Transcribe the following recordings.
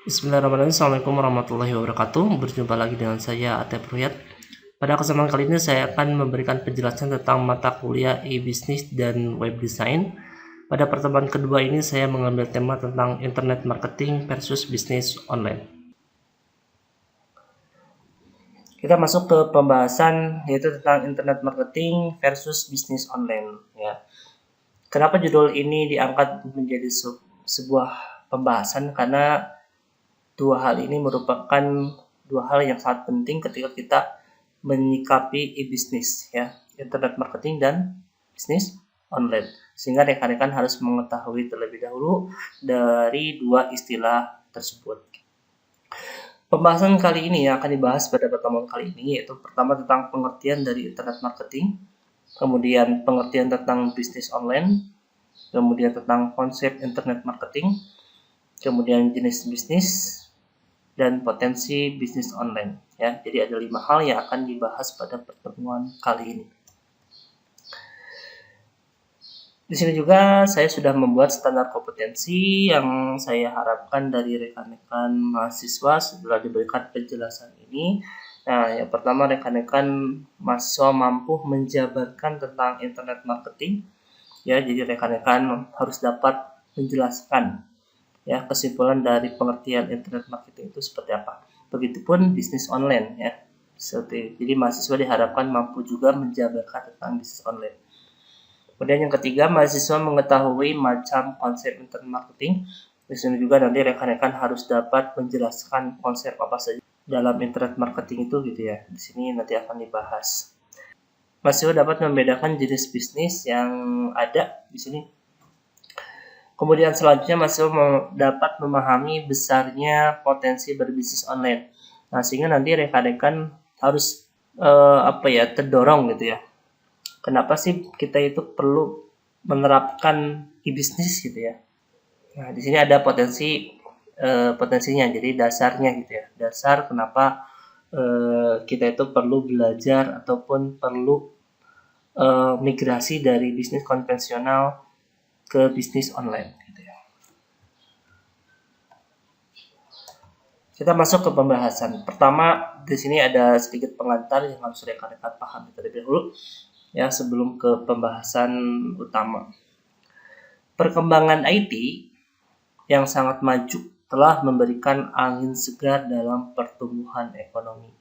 Bismillahirrahmanirrahim. Assalamualaikum warahmatullahi wabarakatuh. Berjumpa lagi dengan saya Atep Ruyat. Pada kesempatan kali ini saya akan memberikan penjelasan tentang mata kuliah e-business dan web design. Pada pertemuan kedua ini saya mengambil tema tentang internet marketing versus bisnis online. Kita masuk ke pembahasan yaitu tentang internet marketing versus bisnis online ya. Kenapa judul ini diangkat menjadi sebuah pembahasan? Karena dua hal ini merupakan dua hal yang sangat penting ketika kita menyikapi e-bisnis ya, internet marketing dan bisnis online. Sehingga rekan-rekan harus mengetahui terlebih dahulu dari dua istilah tersebut. Pembahasan kali ini yang akan dibahas pada pertemuan kali ini yaitu pertama tentang pengertian dari internet marketing, kemudian pengertian tentang bisnis online, kemudian tentang konsep internet marketing, kemudian jenis bisnis, dan potensi bisnis online ya. Jadi ada 5 hal yang akan dibahas pada pertemuan kali ini. Di sini juga saya sudah membuat standar kompetensi yang saya harapkan dari rekan-rekan mahasiswa setelah diberikan penjelasan ini. Nah, yang pertama rekan-rekan mahasiswa mampu menjabarkan tentang internet marketing ya. Jadi rekan-rekan harus dapat menjelaskan ya kesimpulan dari pengertian internet marketing itu seperti apa. Begitupun bisnis online ya. Jadi mahasiswa diharapkan mampu juga menjabarkan tentang bisnis online. Kemudian yang ketiga, mahasiswa mengetahui macam konsep internet marketing. Di sini juga nanti rekan-rekan harus dapat menjelaskan konsep apa saja dalam internet marketing itu gitu ya. Di sini nanti akan dibahas. Mahasiswa dapat membedakan jenis bisnis yang ada di sini. Kemudian selanjutnya mahasiswa dapat memahami besarnya potensi berbisnis online. Nah, sehingga nanti rekan-rekan harus terdorong gitu ya. Kenapa sih kita itu perlu menerapkan e-bisnis gitu ya? Nah, di sini ada potensinya, jadi dasarnya gitu ya. Dasar kenapa kita itu perlu belajar ataupun perlu migrasi dari bisnis konvensional ke bisnis online gitu ya. Kita masuk ke pembahasan. Pertama, di sini ada sedikit pengantar yang harus rekan-rekan pahami terlebih dahulu ya sebelum ke pembahasan utama. Perkembangan IT yang sangat maju telah memberikan angin segar dalam pertumbuhan ekonomi.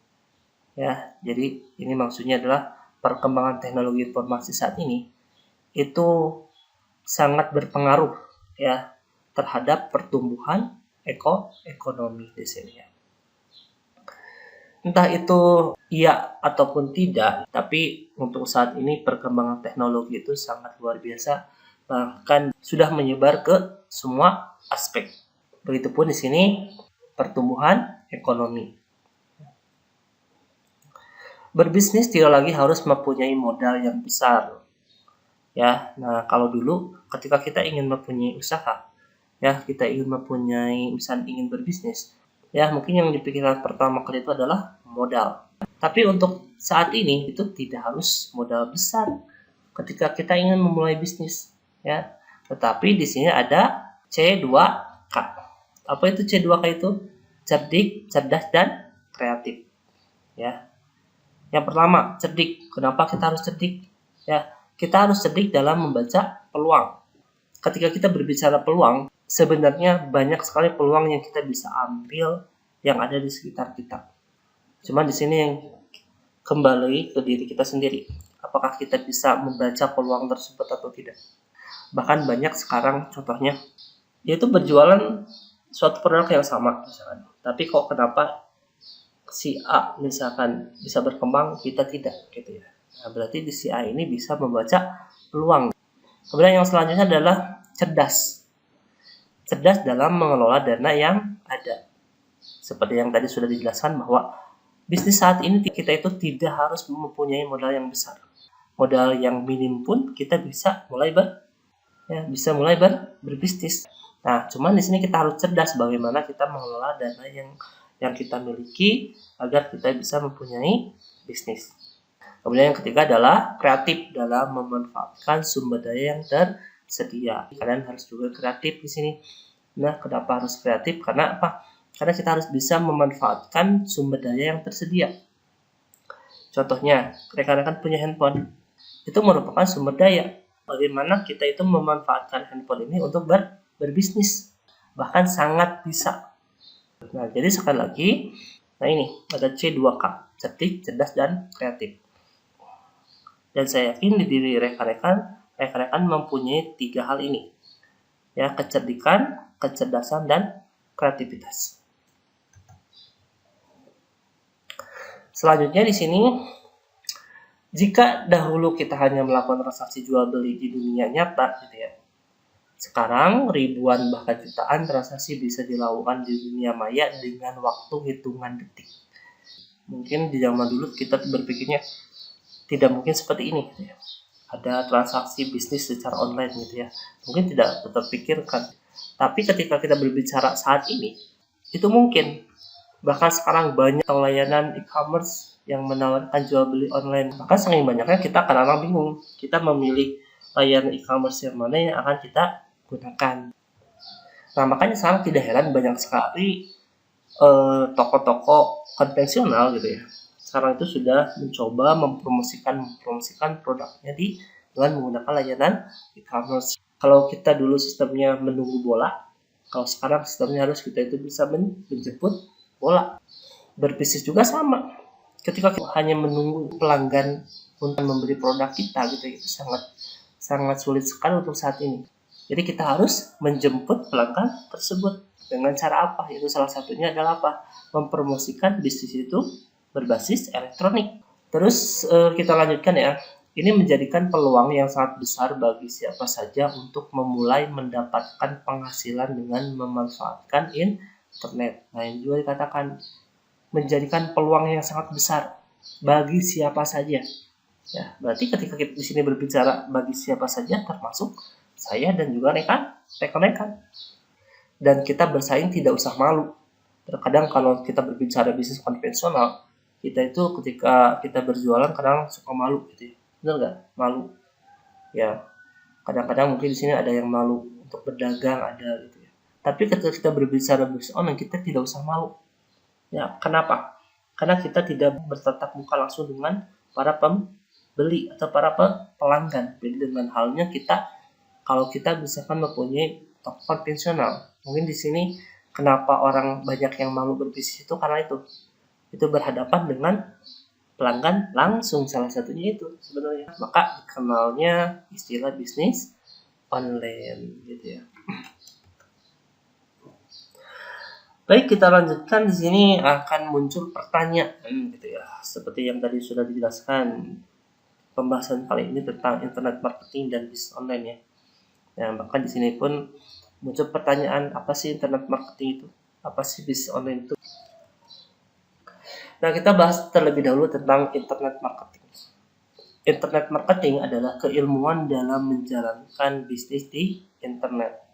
Ya, jadi ini maksudnya adalah perkembangan teknologi informasi saat ini itu sangat berpengaruh ya terhadap pertumbuhan ekonomi di sini ya. Entah itu iya ataupun tidak, tapi untuk saat ini perkembangan teknologi itu sangat luar biasa, bahkan sudah menyebar ke semua aspek. Begitupun di sini pertumbuhan ekonomi. Berbisnis tidak lagi harus mempunyai modal yang besar. Ya, nah kalau dulu ketika kita ingin mempunyai usaha, ya kita ingin mempunyai misalnya ingin berbisnis, ya mungkin yang dipikirkan pertama kali itu adalah modal. Tapi untuk saat ini itu tidak harus modal besar ketika kita ingin memulai bisnis ya. Tetapi di sini ada C2K. Apa itu C2K itu? Cerdik, cerdas dan kreatif. Ya. Yang pertama, cerdik. Kenapa kita harus cerdik? Ya, kita harus cerdik dalam membaca peluang. Ketika kita berbicara peluang, sebenarnya banyak sekali peluang yang kita bisa ambil yang ada di sekitar kita. Cuma di sini yang kembali ke diri kita sendiri. Apakah kita bisa membaca peluang tersebut atau tidak? Bahkan banyak sekarang contohnya, yaitu berjualan suatu produk yang sama misalkan. Tapi kok kenapa si A misalkan bisa berkembang, kita tidak gitu ya. Nah, berarti di si A ini bisa membaca peluang. Kemudian yang selanjutnya adalah cerdas. Cerdas dalam mengelola dana yang ada. Seperti yang tadi sudah dijelaskan bahwa bisnis saat ini kita itu tidak harus mempunyai modal yang besar. Modal yang minim pun kita bisa mulai berbisnis. Nah, cuman di sini kita harus cerdas bagaimana kita mengelola dana yang kita miliki agar kita bisa mempunyai bisnis. Kemudian yang ketiga adalah kreatif dalam memanfaatkan sumber daya yang tersedia. Kalian harus juga kreatif di sini. Nah, kenapa harus kreatif? Karena apa? Karena kita harus bisa memanfaatkan sumber daya yang tersedia. Contohnya, rekan-rekan punya handphone, itu merupakan sumber daya. Bagaimana kita itu memanfaatkan handphone ini untuk berbisnis. Bahkan sangat bisa. Nah, jadi sekali lagi, nah ini ada C2K, cerdik, cerdas, dan kreatif. Dan saya yakin di diri rekan-rekan mempunyai 3 hal ini. Ya, kecerdikan, kecerdasan, dan kreativitas. Selanjutnya di sini, jika dahulu kita hanya melakukan transaksi jual beli di dunia nyata, gitu ya. Sekarang ribuan bahkan jutaan transaksi bisa dilakukan di dunia maya dengan waktu hitungan detik. Mungkin di zaman dulu kita berpikirnya tidak mungkin seperti ini, gitu ya. Ada transaksi bisnis secara online, gitu ya. Mungkin tidak terpikirkan. Tapi ketika kita berbicara saat ini, itu mungkin. Bahkan sekarang banyak layanan e-commerce yang menawarkan jual beli online. Maka saking banyaknya kita kadang-kadang bingung. Kita memilih layanan e-commerce yang mana yang akan kita gunakan. Nah, makanya sekarang tidak heran banyak sekali toko-toko konvensional gitu ya. Sekarang itu sudah mencoba mempromosikan produknya dengan menggunakan layanan e-commerce. Kalau kita dulu sistemnya menunggu bola, kalau sekarang sistemnya harus kita itu bisa menjemput bola. Berbisnis juga sama. Ketika kita hanya menunggu pelanggan untuk membeli produk kita gitu, itu sangat sulit sekali untuk saat ini. Jadi kita harus menjemput pelanggan tersebut dengan cara apa? Itu salah satunya adalah apa? Mempromosikan bisnis itu berbasis elektronik. Terus kita lanjutkan ya. Ini menjadikan peluang yang sangat besar bagi siapa saja untuk memulai mendapatkan penghasilan dengan memanfaatkan internet. Nah, yang juga dikatakan menjadikan peluang yang sangat besar bagi siapa saja. Ya, berarti ketika kita di sini berbicara bagi siapa saja, termasuk saya dan juga rekan-rekan. Dan kita bersaing tidak usah malu. Terkadang kalau kita berbicara bisnis konvensional, kita itu ketika kita berjualan kadang suka malu gitu ya. Benar nggak? Malu. Ya, kadang-kadang mungkin di sini ada yang malu untuk berdagang, ada gitu ya. Tapi ketika kita berbicara bisnis online, kita tidak usah malu. Ya, kenapa? Karena kita tidak bertatap muka langsung dengan para pembeli atau para pelanggan. Jadi dengan halnya kita, kalau kita misalkan mempunyai toko konvensional, mungkin di sini kenapa orang banyak yang malu berbisnis itu karena itu berhadapan dengan pelanggan langsung, salah satunya itu sebenarnya. Maka dikenalnya istilah bisnis online gitu ya. Baik, kita lanjutkan. Di sini akan muncul pertanyaan gitu ya. Seperti yang tadi sudah dijelaskan, pembahasan kali ini tentang internet marketing dan bisnis online ya. Nah, maka di sini pun muncul pertanyaan, apa sih internet marketing itu? Apa sih bisnis online itu? Nah, kita bahas terlebih dahulu tentang internet marketing. Internet marketing adalah keilmuan dalam menjalankan bisnis di internet.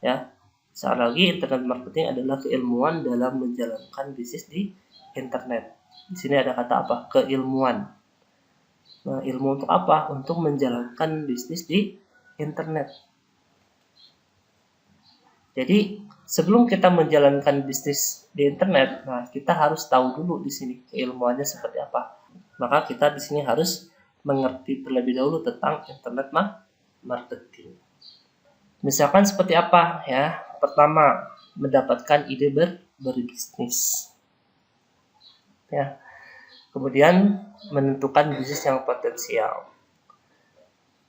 Ya, sekali lagi, internet marketing adalah keilmuan dalam menjalankan bisnis di internet. Di sini ada kata apa? Keilmuan. Nah, ilmu untuk apa? Untuk menjalankan bisnis di internet. Jadi, sebelum kita menjalankan bisnis di internet, nah kita harus tahu dulu di sini keilmuannya seperti apa. Maka kita di sini harus mengerti terlebih dahulu tentang internet marketing. Misalkan seperti apa ya? Pertama, mendapatkan ide berbisnis. Ya. Kemudian menentukan bisnis yang potensial.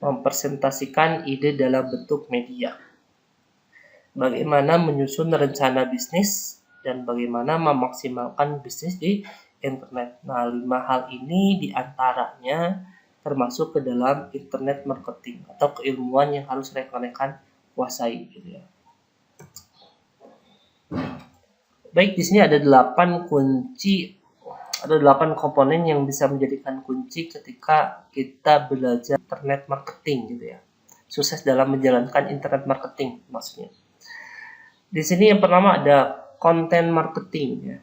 Mempresentasikan ide dalam bentuk media. Bagaimana menyusun rencana bisnis dan bagaimana memaksimalkan bisnis di internet. Nah, 5 hal ini diantaranya termasuk ke dalam internet marketing atau keilmuan yang harus rekan-rekan kuasai gitu ya. Baik, di sini ada 8 komponen yang bisa menjadikan kunci ketika kita belajar internet marketing gitu ya. Sukses dalam menjalankan internet marketing maksudnya. Di sini yang pertama ada content marketing ya.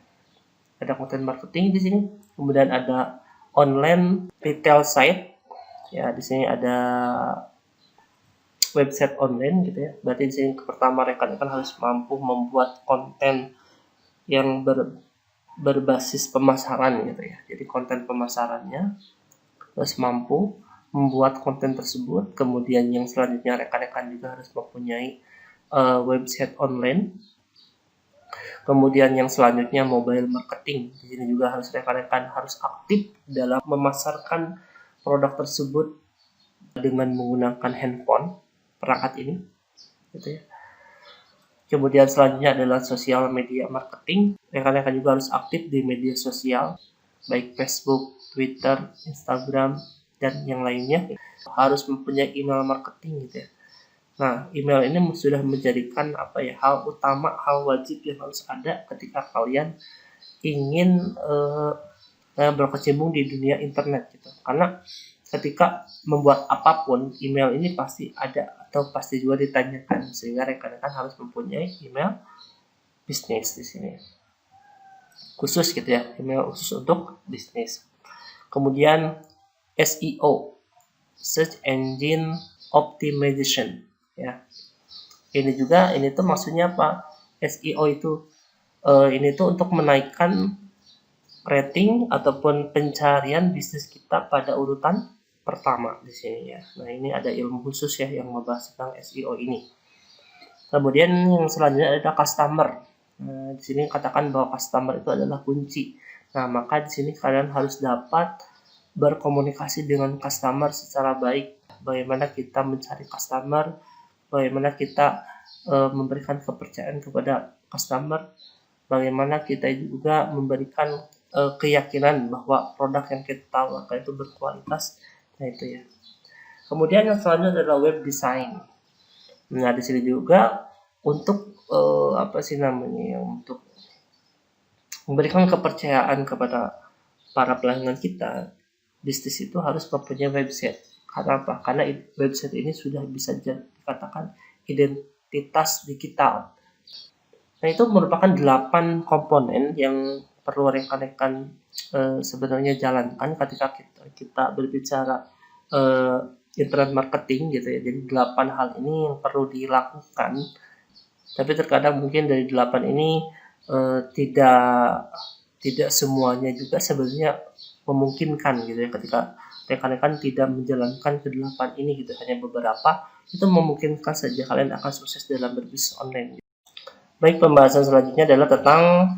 Ada content marketing di sini. Kemudian ada online retail site. Ya, di sini ada website online gitu ya. Berarti di sini pertama rekan-rekan harus mampu membuat konten yang berbasis pemasaran gitu ya. Jadi konten pemasarannya harus mampu membuat konten tersebut. Kemudian yang selanjutnya rekan-rekan juga harus mempunyai website online. Kemudian yang selanjutnya mobile marketing. Di sini juga harus rekan-rekan harus aktif dalam memasarkan produk tersebut dengan menggunakan handphone perangkat ini, gitu ya. Kemudian selanjutnya adalah sosial media marketing. Rekan-rekan juga harus aktif di media sosial, baik Facebook, Twitter, Instagram, dan yang lainnya. Harus mempunyai email marketing gitu ya. Nah, email ini sudah menjadikan hal utama, hal wajib yang harus ada ketika kalian ingin berkecimpung di dunia internet gitu. Karena ketika membuat apapun, email ini pasti ada atau pasti juga ditanyakan, sehingga rekan-rekan harus mempunyai email bisnis di sini. Khusus gitu ya, email khusus untuk bisnis. Kemudian SEO, Search Engine Optimization ya. Ini tuh maksudnya apa? SEO itu ini tuh untuk menaikkan rating ataupun pencarian bisnis kita pada urutan pertama di sini ya. Nah, ini ada ilmu khusus ya yang membahas tentang SEO ini. Kemudian yang selanjutnya ada customer. Nah, di sini katakan bahwa customer itu adalah kunci. Nah, maka di sini kalian harus dapat berkomunikasi dengan customer secara baik. Bagaimana kita mencari customer, bagaimana kita memberikan kepercayaan kepada customer, bagaimana kita juga memberikan keyakinan bahwa produk yang kita tawarkan itu berkualitas. Nah, itu ya. Kemudian yang selanjutnya adalah web design. Nah, di sini juga untuk untuk memberikan kepercayaan kepada para pelanggan kita, bisnis itu harus mempunyai website. Karena apa? Karena website ini sudah bisa dikatakan identitas digital. Nah, itu merupakan 8 komponen yang perlu rekan-rekan sebenarnya jalankan ketika kita berbicara internet marketing gitu ya. Jadi 8 hal ini yang perlu dilakukan. Tapi terkadang mungkin dari 8 ini tidak semuanya juga sebenarnya memungkinkan gitu ya, ketika rekan-rekan tidak menjalankan ke-8 ini gitu, hanya beberapa itu memungkinkan saja kalian akan sukses dalam berbisnis online. Baik, pembahasan selanjutnya adalah tentang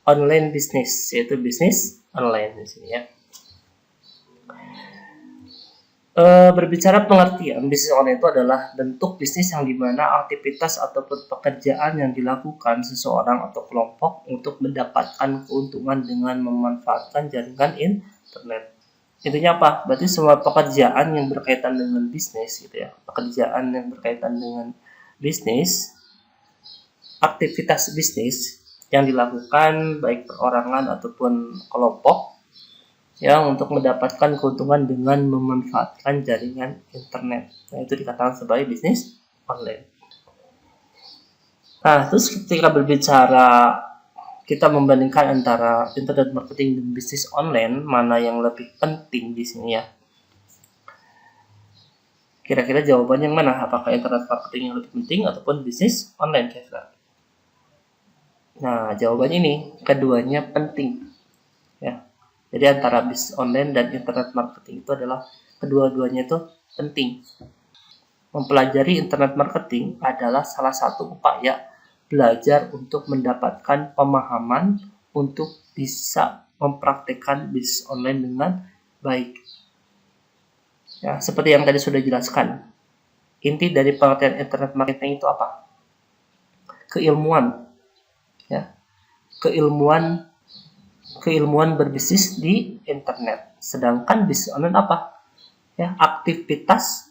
online bisnis, yaitu bisnis online di sini ya. Berbicara pengertian, bisnis online itu adalah bentuk bisnis yang dimana aktivitas ataupun pekerjaan yang dilakukan seseorang atau kelompok untuk mendapatkan keuntungan dengan memanfaatkan jaringan internet. Intinya apa? Berarti semua pekerjaan yang berkaitan dengan bisnis gitu ya, pekerjaan yang berkaitan dengan bisnis, aktivitas bisnis yang dilakukan baik perorangan ataupun kelompok ya untuk mendapatkan keuntungan dengan memanfaatkan jaringan internet. Nah, itu dikatakan sebagai bisnis online. Nah, terus ketika berbicara kita membandingkan antara internet marketing dan bisnis online, mana yang lebih penting di sini ya? Kira-kira jawabannya yang mana? Apakah internet marketing yang lebih penting ataupun bisnis online kira-kira? Nah, jawabannya ini keduanya penting. Ya. Jadi antara bisnis online dan internet marketing itu adalah kedua-duanya itu penting. Mempelajari internet marketing adalah salah satu upaya belajar untuk mendapatkan pemahaman untuk bisa mempraktikkan bisnis online dengan baik. Ya, seperti yang tadi sudah dijelaskan. Inti dari pengertian internet marketing itu apa? Keilmuan. Ya. Keilmuan berbisnis di internet. Sedangkan bisnis online apa? Ya, aktivitas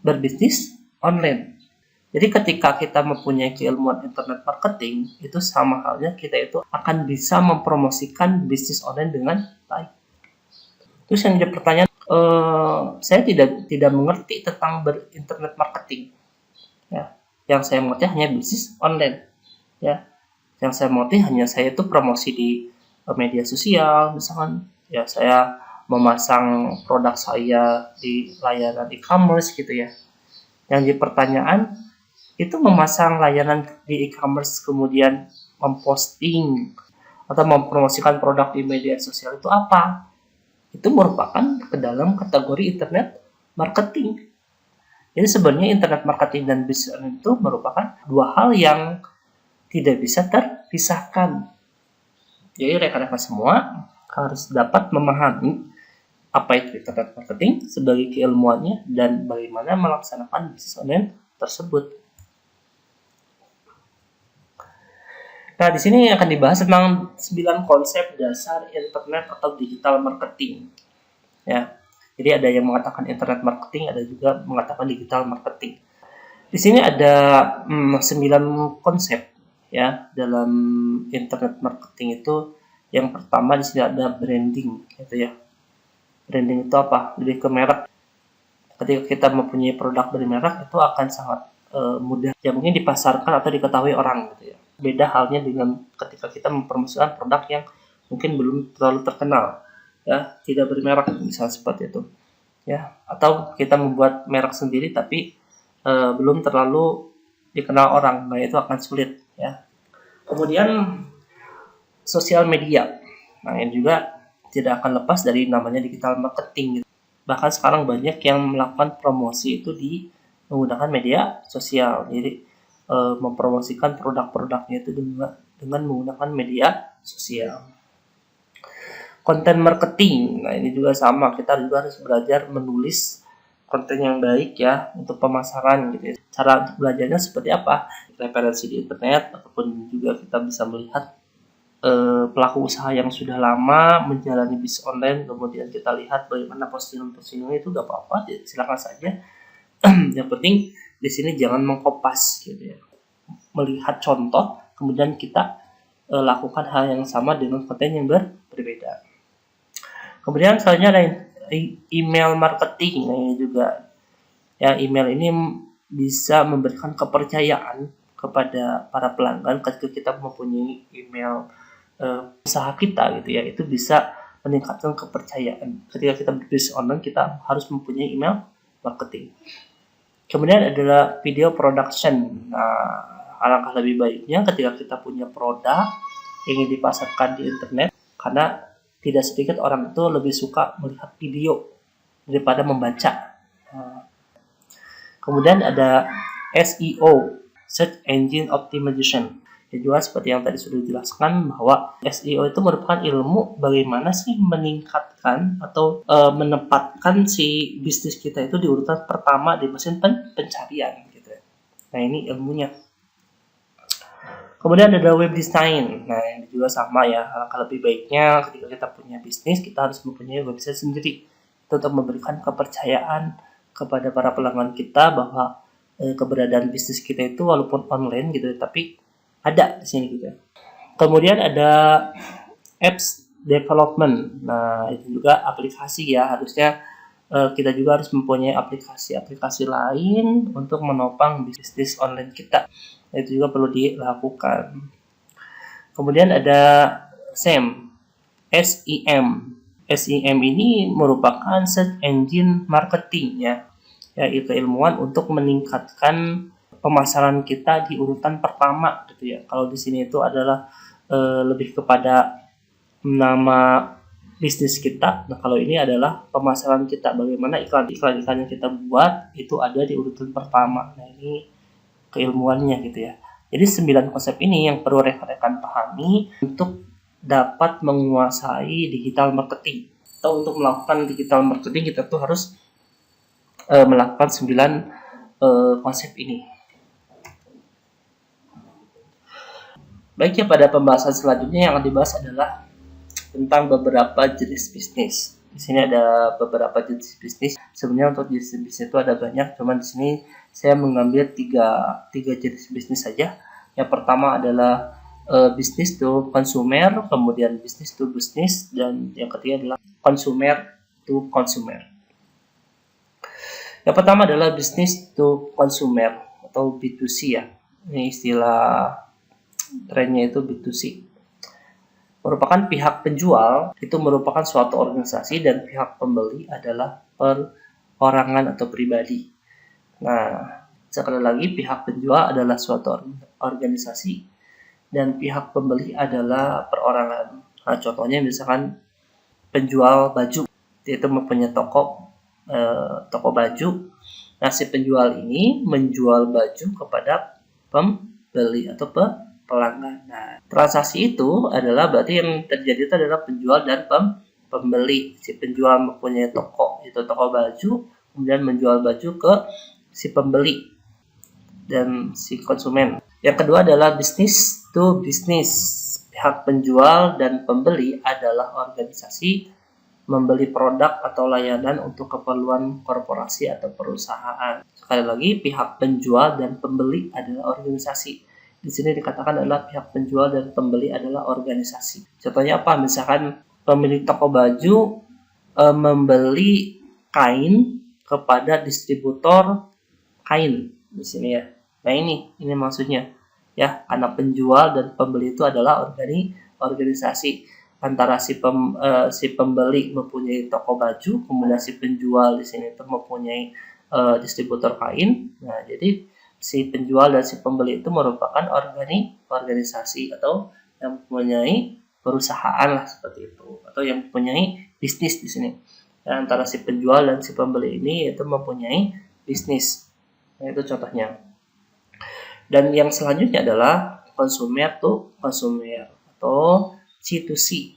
berbisnis online. Jadi ketika kita mempunyai keilmuan internet marketing, itu sama halnya kita itu akan bisa mempromosikan bisnis online dengan baik. Terus yang jadi pertanyaan, saya tidak mengerti tentang berinternet marketing. Ya, yang saya mengerti hanya bisnis online. Ya, yang saya mengerti hanya saya itu promosi di media sosial, misalkan ya saya memasang produk saya di layanan e-commerce gitu ya. Yang jadi pertanyaan, itu memasang layanan di e-commerce kemudian memposting atau mempromosikan produk di media sosial itu apa? Itu merupakan ke dalam kategori internet marketing. Jadi sebenarnya internet marketing dan bisnis itu merupakan dua hal yang tidak bisa terpisahkan. Jadi rekan-rekan semua harus dapat memahami apa itu internet marketing sebagai keilmuannya dan bagaimana melaksanakan bisnis online tersebut. Nah, di sini akan dibahas tentang 9 konsep dasar internet atau digital marketing. Ya. Jadi ada yang mengatakan internet marketing, ada juga mengatakan digital marketing. Di sini ada 9 konsep ya dalam internet marketing itu. Yang pertama di sini ada branding, gitu ya. Branding itu apa? Lebih ke merek. Ketika kita mempunyai produk dari merek itu akan sangat mudah ya mungkin dipasarkan atau diketahui orang, gitu ya. Beda halnya dengan ketika kita mempromosikan produk yang mungkin belum terlalu terkenal, ya, tidak bermerek, misalnya seperti itu, ya. Atau kita membuat merek sendiri tapi belum terlalu dikenal orang, nah itu akan sulit, ya. Kemudian sosial media, nah ini juga tidak akan lepas dari namanya digital marketing. Bahkan sekarang banyak yang melakukan promosi itu di menggunakan media sosial. Jadi mempromosikan produk-produknya itu dengan menggunakan media sosial. Konten marketing, nah ini juga sama, kita juga harus belajar menulis konten yang baik ya untuk pemasaran, gitu ya. Cara untuk belajarnya seperti apa? Referensi di internet ataupun juga kita bisa melihat pelaku usaha yang sudah lama menjalani bisnis online, kemudian kita lihat bagaimana postingan-postingannya itu gak apa-apa, silakan saja. Yang penting di sini jangan mengkopas, gitu ya. Melihat contoh, kemudian kita lakukan hal yang sama dengan konten yang berbeda. Kemudian selanjutnya ada email marketing. Nah ini juga ya, email ini bisa memberikan kepercayaan kepada para pelanggan ketika kita mempunyai email usaha kita, gitu ya. Itu bisa meningkatkan kepercayaan. Ketika kita berbisnis online, kita harus mempunyai email marketing. Kemudian adalah video production. Nah, alangkah lebih baiknya ketika kita punya produk ingin dipasarkan di internet, karena tidak sedikit orang itu lebih suka melihat video daripada membaca. Kemudian ada SEO, Search Engine Optimization. Ya juga seperti yang tadi sudah dijelaskan bahwa SEO itu merupakan ilmu bagaimana sih meningkatkan atau menempatkan si bisnis kita itu di urutan pertama di mesin pencarian, gitu. Nah ini ilmunya. Kemudian ada web design. Nah ini juga sama ya, alangkah lebih baiknya ketika kita punya bisnis kita harus mempunyai website sendiri untuk memberikan kepercayaan kepada para pelanggan kita bahwa keberadaan bisnis kita itu walaupun online, gitu, tapi ada di sini, gitu. Kemudian ada apps development. Nah itu juga aplikasi ya, harusnya kita juga harus mempunyai aplikasi-aplikasi lain untuk menopang bisnis online kita. Itu juga perlu dilakukan. Kemudian ada SEM. SEM ini merupakan search engine marketing ya, yaitu ilmuwan untuk meningkatkan pemasaran kita di urutan pertama, gitu ya. Kalau di sini itu adalah lebih kepada nama bisnis kita. Nah kalau ini adalah pemasaran kita, bagaimana iklan-iklan yang kita buat itu ada di urutan pertama. Nah ini keilmuannya, gitu ya. Jadi 9 konsep ini yang perlu rekan-rekan pahami untuk dapat menguasai digital marketing. Atau untuk melakukan digital marketing kita tuh harus melakukan 9 konsep ini. Baik ya, pada pembahasan selanjutnya yang akan dibahas adalah tentang beberapa jenis bisnis. Di sini ada beberapa jenis bisnis. Sebenarnya untuk jenis bisnis itu ada banyak, cuman di sini saya mengambil tiga jenis bisnis saja. Yang pertama adalah bisnis to consumer, kemudian bisnis to business, dan yang ketiga adalah consumer to consumer. Yang pertama adalah bisnis to consumer atau B2C ya. Ini istilah trennya itu B2C. Merupakan pihak penjual itu merupakan suatu organisasi dan pihak pembeli adalah perorangan atau pribadi. Nah, sekali lagi pihak penjual adalah suatu organisasi dan pihak pembeli adalah perorangan. Nah, contohnya misalkan penjual baju, yaitu mempunyai toko baju. Nah, si penjual ini menjual baju kepada pembeli atau pelanggan. Nah, transaksi itu adalah berarti yang terjadi itu adalah penjual dan pembeli. Si penjual mempunyai toko, itu toko baju, kemudian menjual baju ke si pembeli dan si konsumen. Yang kedua adalah business to business. Pihak penjual dan pembeli adalah organisasi membeli produk atau layanan untuk keperluan korporasi atau perusahaan. Sekali lagi, pihak penjual dan pembeli adalah organisasi. Di sini dikatakan adalah pihak penjual dan pembeli adalah organisasi. Contohnya apa? Misalkan pemilik toko baju membeli kain kepada distributor kain di sini ya. Nah, ini maksudnya ya, karena penjual dan pembeli itu adalah organisasi antara si pembeli mempunyai toko baju, kemudian si penjual di sini itu mempunyai distributor kain. Nah, jadi si penjual dan si pembeli itu merupakan organisasi atau yang mempunyai perusahaan lah seperti itu, atau yang mempunyai bisnis di sini. Dan antara si penjual dan si pembeli ini itu mempunyai bisnis. Nah, itu contohnya. Dan yang selanjutnya adalah konsumer to konsumer atau C2C.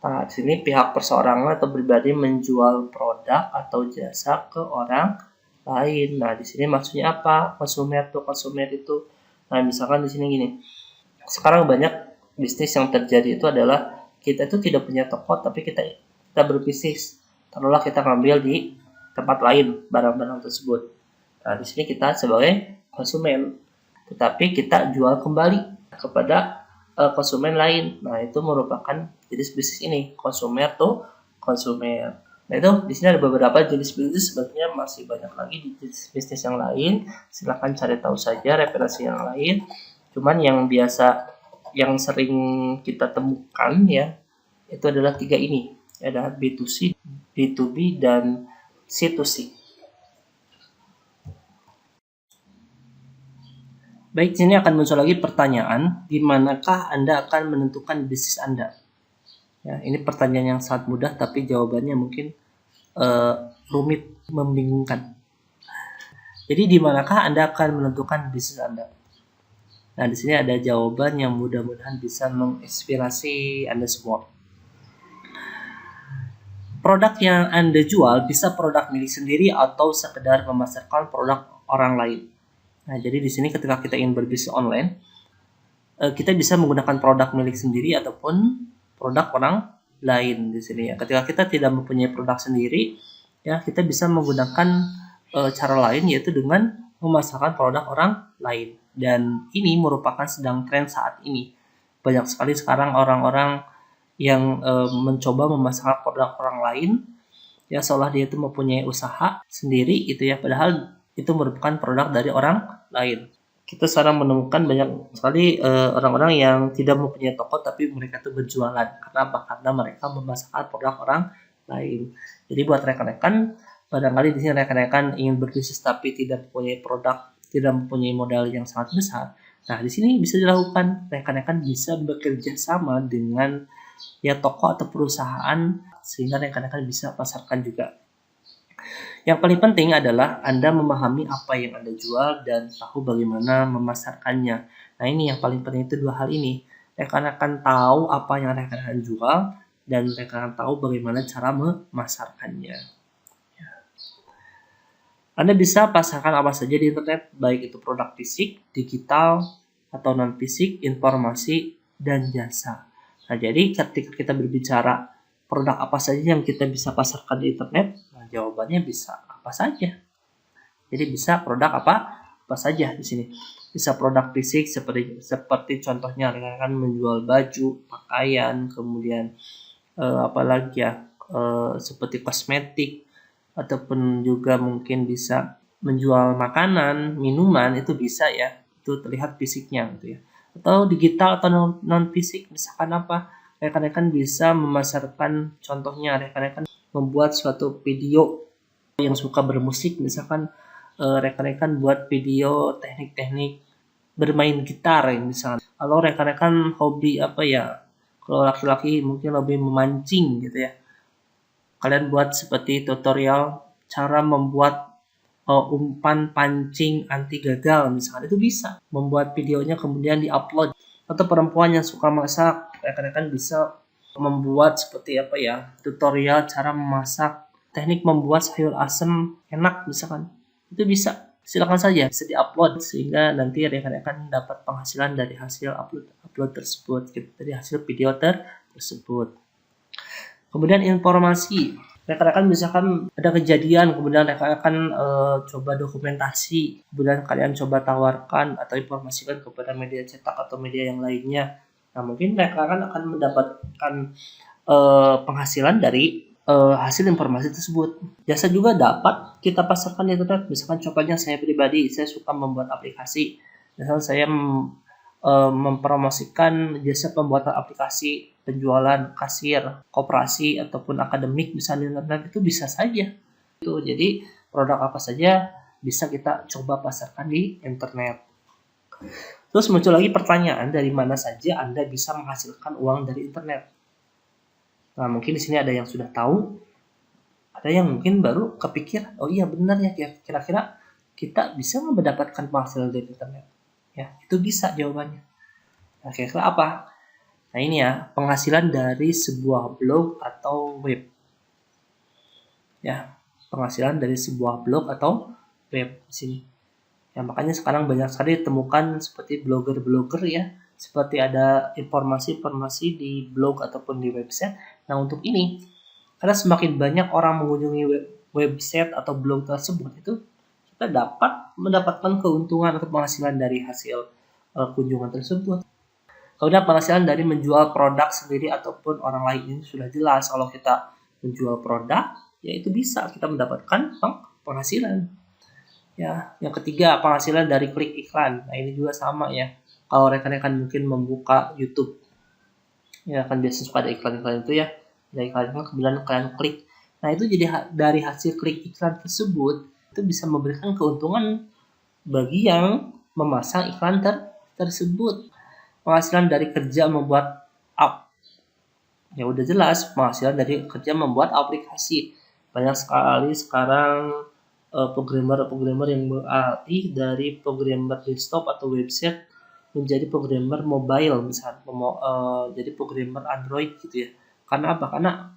Nah, di sini pihak perseorangan atau pribadi menjual produk atau jasa ke orang lain. Nah, di sini maksudnya apa? Konsumer to konsumer itu. Nah, misalkan di sini gini. Sekarang banyak bisnis yang terjadi itu adalah kita itu tidak punya toko tapi kita berbisnis. Taruhlah kita ngambil di tempat lain barang-barang tersebut. Nah, di sini kita sebagai konsumen, tetapi kita jual kembali kepada konsumen lain. Nah, itu merupakan jenis bisnis ini, konsumer to konsumer. Nah, itu di sini ada beberapa jenis bisnis, sebenarnya masih banyak lagi di jenis bisnis yang lain. Silahkan cari tahu saja referensi yang lain. Cuman yang biasa, yang sering kita temukan ya, itu adalah 3 ini. Ada B2C, B2B, dan C2C. Baik, sini akan muncul lagi pertanyaan, di manakah Anda akan menentukan bisnis Anda? Ya, ini pertanyaan yang sangat mudah, tapi jawabannya mungkin rumit, membingungkan. Jadi, di manakah Anda akan menentukan bisnis Anda? Nah, di sini ada jawaban yang mudah-mudahan bisa menginspirasi Anda semua. Produk yang Anda jual bisa produk milik sendiri atau sekedar memasarkan produk orang lain. Nah, jadi di sini ketika kita ingin berbisnis online, kita bisa menggunakan produk milik sendiri ataupun produk orang lain di sini ya. Ketika kita tidak mempunyai produk sendiri, ya kita bisa menggunakan cara lain, yaitu dengan memasarkan produk orang lain. Dan ini merupakan sedang tren saat ini. Banyak sekali sekarang orang-orang yang mencoba memasarkan produk orang lain, ya seolah dia itu mempunyai usaha sendiri gitu ya, padahal itu merupakan produk dari orang lain. Kita sekarang menemukan banyak sekali orang-orang yang tidak mempunyai toko tapi mereka itu berjualan. Karena apa? Karena mereka memasarkan produk orang lain. Jadi buat rekan-rekan, barangkali di sini rekan-rekan ingin berbisnis tapi tidak mempunyai produk, tidak mempunyai modal yang sangat besar. Nah, di sini bisa dilakukan. Rekan-rekan bisa bekerja sama dengan ya toko atau perusahaan sehingga rekan-rekan bisa pasarkan juga. Yang paling penting adalah Anda memahami apa yang Anda jual dan tahu bagaimana memasarkannya. Nah, ini yang paling penting, itu 2 hal ini. Rekan-rekan tahu apa yang rekan-rekan jual dan rekan-rekan tahu bagaimana cara memasarkannya. Anda bisa pasarkan apa saja di internet, baik itu produk fisik, digital, atau non-fisik, informasi, dan jasa. Nah, jadi ketika kita berbicara produk apa saja yang kita bisa pasarkan di internet, nah, jawabannya bisa apa saja. Jadi bisa produk apa saja di sini. Bisa produk fisik seperti contohnya rekan-rekan menjual baju, pakaian, kemudian apalagi ya seperti kosmetik, ataupun juga mungkin bisa menjual makanan, minuman, itu bisa ya. Itu terlihat fisiknya gitu ya. Atau digital atau non fisik, misalkan apa? Rekan-rekan bisa memasarkan, contohnya rekan-rekan membuat suatu video yang suka bermusik, misalkan rekan-rekan buat video teknik-teknik bermain gitar misalnya. Kalau rekan-rekan hobi apa ya, kalau laki-laki mungkin lebih memancing gitu ya. Kalian buat seperti tutorial cara membuat umpan pancing anti gagal misalkan, itu bisa. Membuat videonya kemudian diupload. Atau perempuan yang suka masak, rekan-rekan bisa membuat seperti apa ya, tutorial cara memasak, teknik membuat sayur asem enak misalkan. Itu bisa. Silakan saja bisa diupload sehingga nanti rekan-rekan dapat penghasilan dari hasil upload tersebut, gitu, dari hasil video tersebut. Kemudian informasi, rekan-rekan misalkan ada kejadian, kemudian rekan-rekan coba dokumentasi, kemudian kalian coba tawarkan atau informasikan kepada media cetak atau media yang lainnya. Nah, mungkin rekan-rekan akan mendapatkan penghasilan dari hasil informasi tersebut. Jasa juga dapat kita pasarkan di internet. Misalkan contohnya saya pribadi, saya suka membuat aplikasi. Misalkan saya mempromosikan jasa pembuatan aplikasi, penjualan, kasir, koperasi ataupun akademik misalnya di internet, itu bisa saja. Jadi produk apa saja bisa kita coba pasarkan di internet. Terus muncul lagi pertanyaan, dari mana saja Anda bisa menghasilkan uang dari internet? Nah, mungkin di sini ada yang sudah tahu, ada yang mungkin baru kepikir, oh iya benar ya, kira-kira kita bisa mendapatkan penghasilan dari internet. Ya, itu bisa jawabannya. Nah, kira-kira apa? Nah, ini ya, penghasilan dari sebuah blog atau web. Ya, penghasilan dari sebuah blog atau web di sini. Ya, makanya sekarang banyak sekali ditemukan seperti blogger-blogger ya, seperti ada informasi-informasi di blog ataupun di website. Nah, untuk ini, karena semakin banyak orang mengunjungi website atau blog tersebut, itu kita dapat mendapatkan keuntungan atau penghasilan dari hasil kunjungan tersebut. Kemudian penghasilan dari menjual produk sendiri ataupun orang lain, ini sudah jelas. Kalau kita menjual produk, ya itu bisa kita mendapatkan penghasilan. Ya, yang ketiga, penghasilan dari klik iklan. Nah, ini juga sama ya. Kalau rekan-rekan mungkin membuka YouTube, ya kan biasanya suka ada iklan-iklan itu ya. Dari iklan kemudian kalian klik. Nah, itu jadi dari hasil klik iklan tersebut, itu bisa memberikan keuntungan bagi yang memasang iklan tersebut. Penghasilan dari kerja membuat app. Ya udah jelas, penghasilan dari kerja membuat aplikasi. Banyak sekali sekarang programmer-programmer yang beralih dari programmer desktop atau website menjadi programmer mobile misalnya, jadi programmer Android gitu ya. Karena apa? Karena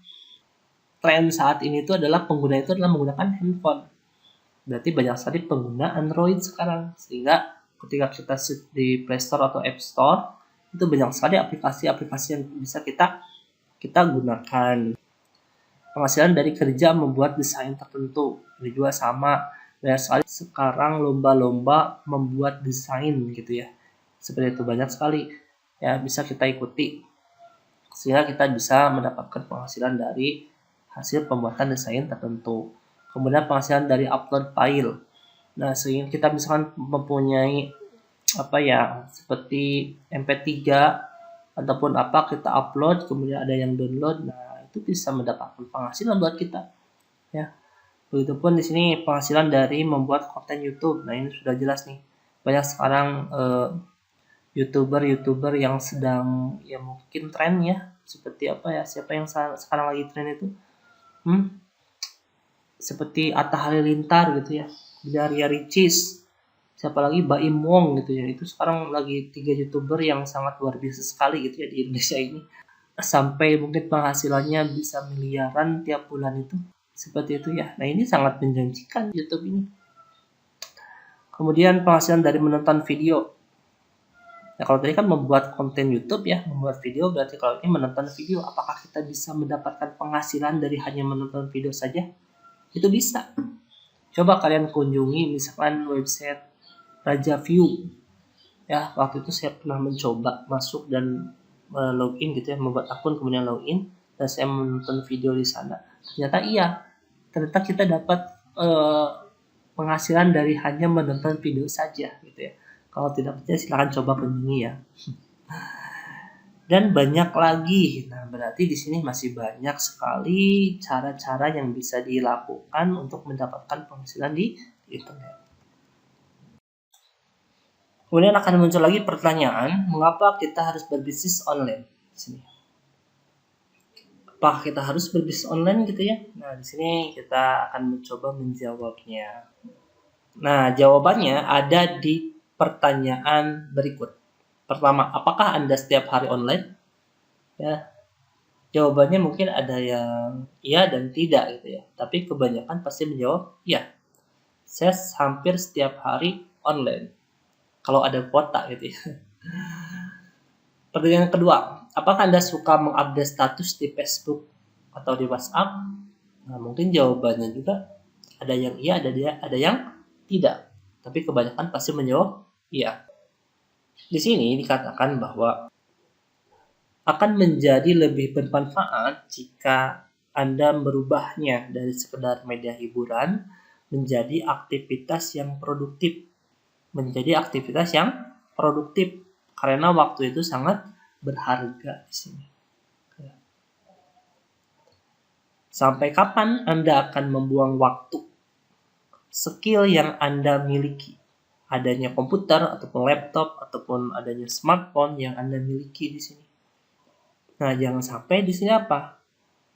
tren saat ini itu adalah pengguna itu adalah menggunakan handphone. Berarti banyak sekali pengguna Android sekarang, sehingga ketika kita di Play Store atau App Store itu banyak sekali aplikasi-aplikasi yang bisa kita gunakan. Penghasilan dari kerja membuat desain tertentu, ini juga sama. Banyak sekali sekarang lomba-lomba membuat desain gitu ya, seperti itu banyak sekali ya, bisa kita ikuti sehingga kita bisa mendapatkan penghasilan dari hasil pembuatan desain tertentu. Kemudian penghasilan dari upload file. Nah, sehingga kita misalkan mempunyai apa ya, seperti MP3 ataupun apa, kita upload kemudian ada yang download. Nah, itu bisa mendapatkan penghasilan buat kita ya. Begitupun di sini penghasilan dari membuat konten YouTube. Nah, ini sudah jelas nih. Banyak sekarang YouTuber yang sedang ya mungkin tren ya, seperti apa ya, siapa yang sekarang lagi tren itu? Seperti Atta Halilintar gitu ya, Ria Ricis, siapa lagi, Baim Wong gitu ya. Itu sekarang lagi 3 YouTuber yang sangat luar biasa sekali gitu ya di Indonesia ini. Sampai mungkin penghasilannya bisa miliaran tiap bulan itu. Seperti itu ya. Nah, ini sangat menjanjikan YouTube ini. Kemudian penghasilan dari menonton video. Nah, kalau tadi kan membuat konten YouTube ya, membuat video, berarti kalau ini menonton video, apakah kita bisa mendapatkan penghasilan dari hanya menonton video saja? Itu bisa. Coba kalian kunjungi misalkan website Raja View. Ya, waktu itu saya pernah mencoba masuk dan login gitu ya, membuat akun kemudian login dan saya menonton video di sana. Ternyata kita dapat penghasilan dari hanya menonton video saja gitu ya. Kalau tidak percaya silahkan coba kunjungi ya. Dan banyak lagi. Nah, berarti di sini masih banyak sekali cara-cara yang bisa dilakukan untuk mendapatkan penghasilan di internet. Kemudian akan muncul lagi pertanyaan, mengapa kita harus berbisnis online? Di sini. Apakah kita harus berbisnis online gitu ya? Nah, di sini kita akan mencoba menjawabnya. Nah, jawabannya ada di pertanyaan berikut. Pertama, apakah Anda setiap hari online? Ya, jawabannya mungkin ada yang iya dan tidak gitu ya. Tapi kebanyakan pasti menjawab iya. Saya hampir setiap hari online. Kalau ada kuota gitu ya. Pertanyaan kedua, apakah Anda suka mengupdate status di Facebook atau di WhatsApp? Nah, mungkin jawabannya juga ada yang iya, ada yang tidak. Tapi kebanyakan pasti menjawab iya. Di sini dikatakan bahwa akan menjadi lebih bermanfaat jika Anda merubahnya dari sekedar media hiburan menjadi aktivitas yang produktif. Karena waktu itu sangat berharga di sini. Sampai kapan Anda akan membuang waktu? Skill yang Anda miliki, adanya komputer ataupun laptop ataupun adanya smartphone yang Anda miliki di sini. Nah, jangan sampai di sini apa?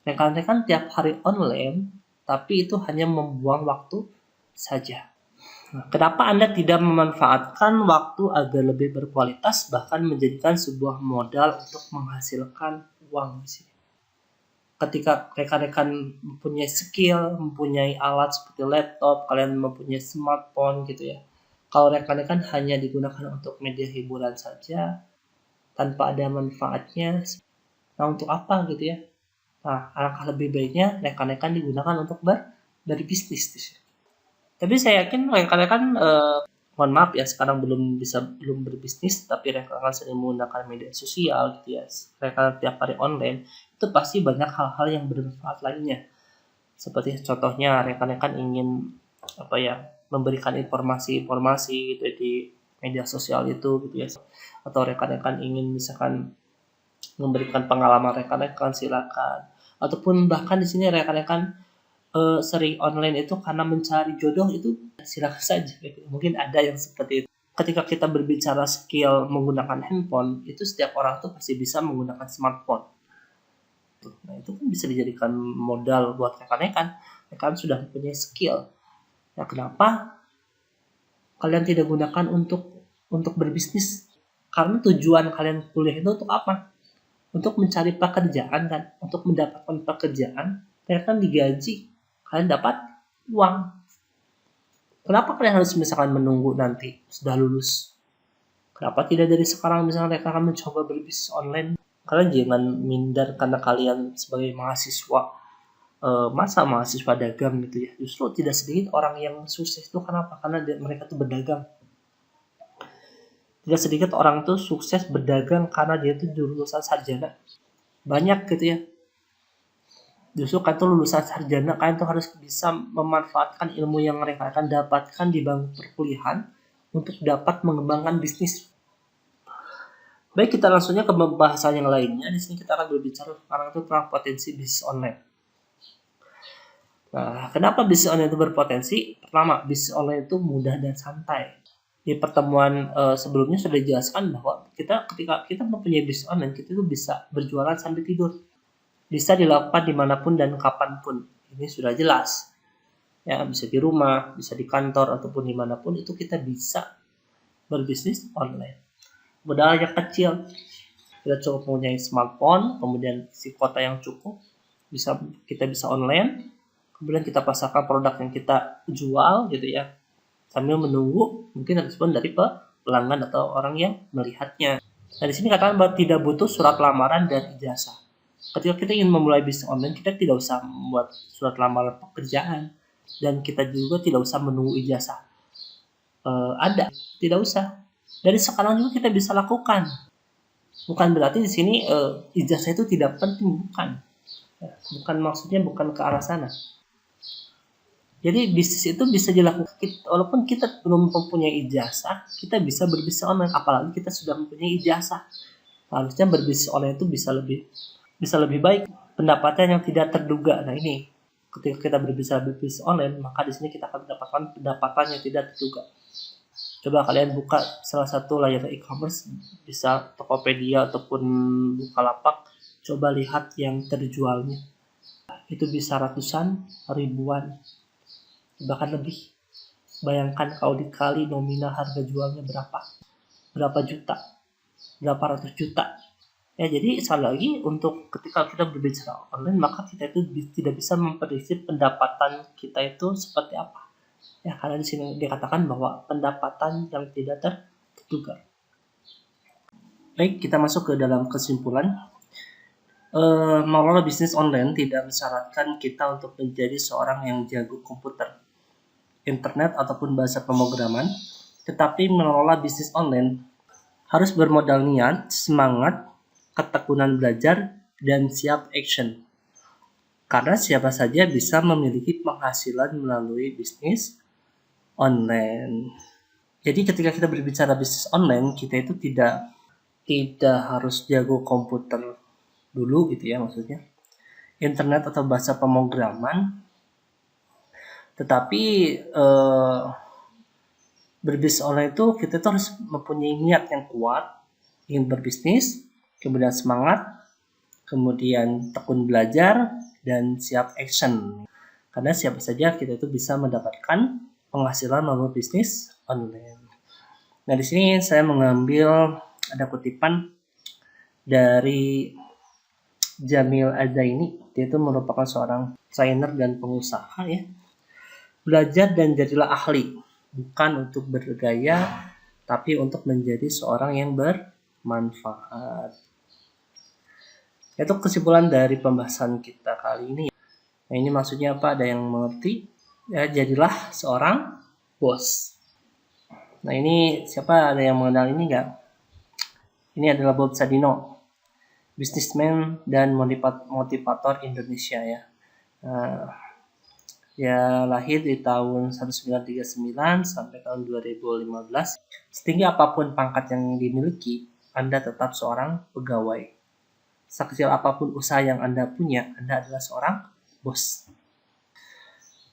Rekan-rekan tiap hari online, tapi itu hanya membuang waktu saja. Nah, kenapa Anda tidak memanfaatkan waktu agar lebih berkualitas, bahkan menjadikan sebuah modal untuk menghasilkan uang di sini? Ketika rekan-rekan mempunyai skill, mempunyai alat seperti laptop, kalian mempunyai smartphone gitu ya. Kalau rekan-rekan hanya digunakan untuk media hiburan saja, tanpa ada manfaatnya, nah untuk apa gitu ya? Nah, alangkah lebih baiknya rekan-rekan digunakan untuk berbisnis. Tapi saya yakin rekan-rekan mohon maaf ya sekarang belum berbisnis tapi rekan-rekan sering menggunakan media sosial gitu ya. Rekan tiap hari online itu pasti banyak hal-hal yang bermanfaat lainnya. Seperti contohnya rekan-rekan ingin memberikan informasi-informasi gitu di media sosial itu gitu ya. Atau rekan-rekan ingin misalkan memberikan pengalaman rekan-rekan silakan. Ataupun bahkan di sini rekan-rekan sering online itu karena mencari jodoh itu silakan saja. Mungkin ada yang seperti itu. Ketika kita berbicara skill menggunakan handphone, itu setiap orang tuh pasti bisa menggunakan smartphone. Nah, itu kan bisa dijadikan modal buat rekan-rekan. Rekan sudah mempunyai skill. Nah, kenapa kalian tidak gunakan untuk berbisnis? Karena tujuan kalian kuliah itu untuk apa? Untuk mencari pekerjaan kan, untuk mendapatkan pekerjaan, kalian kan digaji, kalian dapat uang. Kenapa kalian harus misalkan menunggu nanti sudah lulus? Kenapa tidak dari sekarang misalkan mereka akan mencoba berbisnis online? Kalian jangan minder karena kalian sebagai mahasiswa masa mahasiswa dagang gitu ya. Justru tidak sedikit orang yang sukses itu kenapa? Karena mereka tuh berdagang. Tidak sedikit orang tuh sukses berdagang karena dia tuh lulusan sarjana. Banyak gitu ya. Justru kan tuh lulusan sarjana kalian tuh harus bisa memanfaatkan ilmu yang mereka akan dapatkan di bangku perkuliahan untuk dapat mengembangkan bisnis. Baik, kita langsungnya ke pembahasan yang lainnya. Di sini kita akan berbicara sekarang itu tentang potensi bisnis online. Nah, kenapa bisnis online itu berpotensi? Pertama, bisnis online itu mudah dan santai. Di pertemuan sebelumnya sudah dijelaskan bahwa ketika kita mempunyai bisnis online, kita itu bisa berjualan sambil tidur. Bisa dilakukan dimanapun dan kapanpun. Ini sudah jelas. Ya, bisa di rumah, bisa di kantor, ataupun dimanapun itu kita bisa berbisnis online. Modalnya kecil. Kita cukup mempunyai smartphone, kemudian isi kuota yang cukup, kita bisa online, kemudian kita pasarkan produk yang kita jual gitu ya. Sambil menunggu mungkin respon dari pelanggan atau orang yang melihatnya. Nah, di sini katakan bahwa tidak butuh surat lamaran dan ijazah. Ketika kita ingin memulai bisnis online, kita tidak usah membuat surat lamaran pekerjaan dan kita juga tidak usah menunggu ijazah ada, tidak usah. Dari sekarang juga kita bisa lakukan. Bukan berarti di sini ijazah itu tidak penting, bukan. Bukan maksudnya bukan ke arah sana. Jadi bisnis itu bisa dilakukan walaupun kita belum mempunyai ijazah, kita bisa berbisnis online. Apalagi kita sudah mempunyai ijazah. Harusnya berbisnis online itu bisa lebih baik, pendapatan yang tidak terduga. Nah, ini ketika kita berbisnis online, maka di sini kita akan mendapatkan pendapatan yang tidak terduga. Coba kalian buka salah satu layar e-commerce, bisa Tokopedia ataupun Bukalapak, coba lihat yang terjualnya. Itu bisa ratusan, ribuan, bahkan lebih. Bayangkan kalau dikali nominal harga jualnya berapa juta, berapa ratus juta. Ya, jadi sekali lagi untuk ketika kita berbicara online, maka kita itu tidak bisa memprediksi pendapatan kita itu seperti apa. Ya, karena di sini dikatakan bahwa pendapatan yang tidak terduga. Baik, kita masuk ke dalam kesimpulan. Mengelola bisnis online tidak mensyaratkan kita untuk menjadi seorang yang jago komputer, internet, ataupun bahasa pemrograman, tetapi mengelola bisnis online harus bermodal niat, semangat, ketekunan belajar, dan siap action. Karena siapa saja bisa memiliki penghasilan melalui bisnis online. Jadi ketika kita berbicara bisnis online, kita itu tidak harus jago komputer dulu gitu ya, maksudnya internet atau bahasa pemrograman, tetapi berbisnis online itu kita tuh harus mempunyai niat yang kuat, ingin berbisnis, kemudian semangat, kemudian tekun belajar, dan siap action. Karena siapa saja kita itu bisa mendapatkan penghasilan melalui bisnis online. Nah, di sini saya mengambil ada kutipan dari Jamil Azaini. Dia itu merupakan seorang trainer dan pengusaha ya. Belajar dan jadilah ahli, bukan untuk bergaya, tapi untuk menjadi seorang yang bermanfaat. Itu kesimpulan dari pembahasan kita kali ini. Nah, ini maksudnya apa? Ada yang mengerti? Ya, jadilah seorang bos. Nah, ini siapa, ada yang mengenal ini nggak? Ini adalah Bob Sadino, bisnismen dan motivator Indonesia ya. Ya lahir di tahun 1939 sampai tahun 2015. Setinggi apapun pangkat yang dimiliki, Anda tetap seorang pegawai. Sekecil apapun usaha yang Anda punya, Anda adalah seorang bos.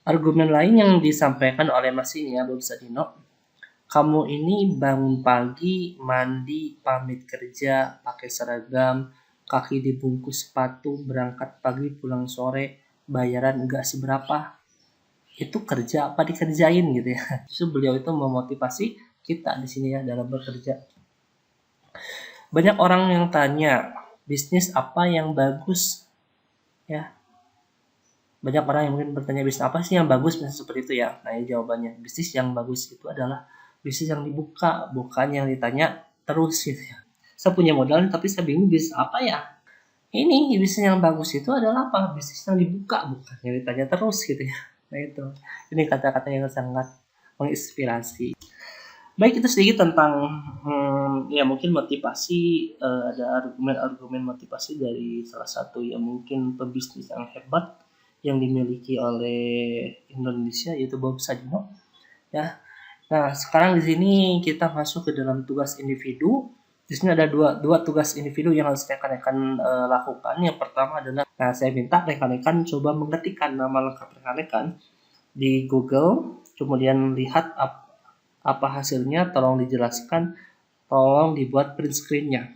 Argumen lain yang disampaikan oleh Mas ini ya, Bob Sadino, kamu ini bangun pagi, mandi, pamit kerja, pakai seragam, kaki dibungkus sepatu, berangkat pagi, pulang sore, bayaran enggak seberapa. Itu kerja apa dikerjain gitu ya. Justru beliau itu memotivasi kita di sini ya dalam bekerja. Banyak orang yang tanya, bisnis apa yang bagus? Ya. Banyak orang yang mungkin bertanya, bisnis apa sih yang bagus, bisnis seperti itu ya. Nah, ini jawabannya. Bisnis yang bagus itu adalah bisnis yang dibuka, bukan yang ditanya terus gitu ya. Saya punya modal tapi saya bingung bisnis apa ya. Ini bisnis yang bagus itu adalah apa? Bisnis yang dibuka, bukan yang ditanya terus gitu ya. Nah itu, ini kata-kata yang sangat menginspirasi. Baik, itu sedikit tentang ya mungkin motivasi, ada argumen-argumen motivasi dari salah satu yang mungkin pebisnis yang hebat yang dimiliki oleh Indonesia, yaitu Bob Sadino. Ya. Nah, sekarang di sini kita masuk ke dalam tugas individu. Di sini ada dua tugas individu yang harus rekan-rekan lakukan. Yang pertama adalah, nah saya minta rekan-rekan coba mengetikkan nama lengkap rekan-rekan di Google, kemudian lihat apa hasilnya, tolong dijelaskan, tolong dibuat print screen-nya.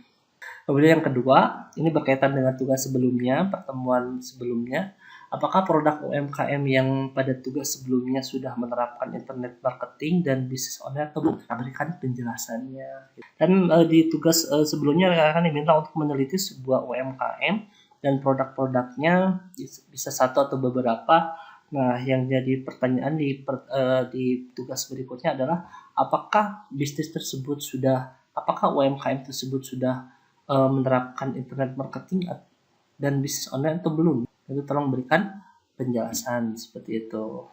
Kemudian yang kedua, ini berkaitan dengan tugas sebelumnya, pertemuan sebelumnya. Apakah produk UMKM yang pada tugas sebelumnya sudah menerapkan internet marketing dan bisnis online atau bukan? Berikan penjelasannya. Dan di tugas sebelumnya akan diminta untuk meneliti sebuah UMKM dan produk-produknya, bisa satu atau beberapa. Nah, yang jadi pertanyaan di tugas berikutnya adalah apakah bisnis tersebut apakah UMKM tersebut sudah menerapkan internet marketing dan bisnis online atau belum? Itu tolong berikan penjelasan seperti itu.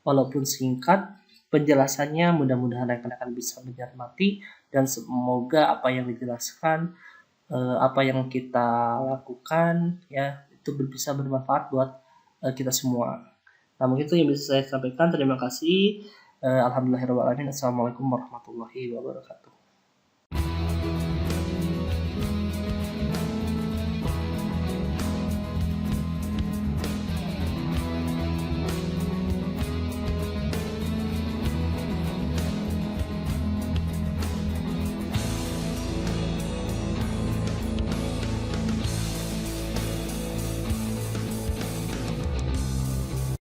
Walaupun singkat, penjelasannya mudah-mudahan rekan-rekan bisa mencermati dan semoga apa yang dijelaskan, apa yang kita lakukan ya itu bisa bermanfaat buat kita semua. Nah, mungkin itu yang bisa saya sampaikan. Terima kasih. Alhamdulillahirrahmanirrahim. Assalamualaikum warahmatullahi wabarakatuh.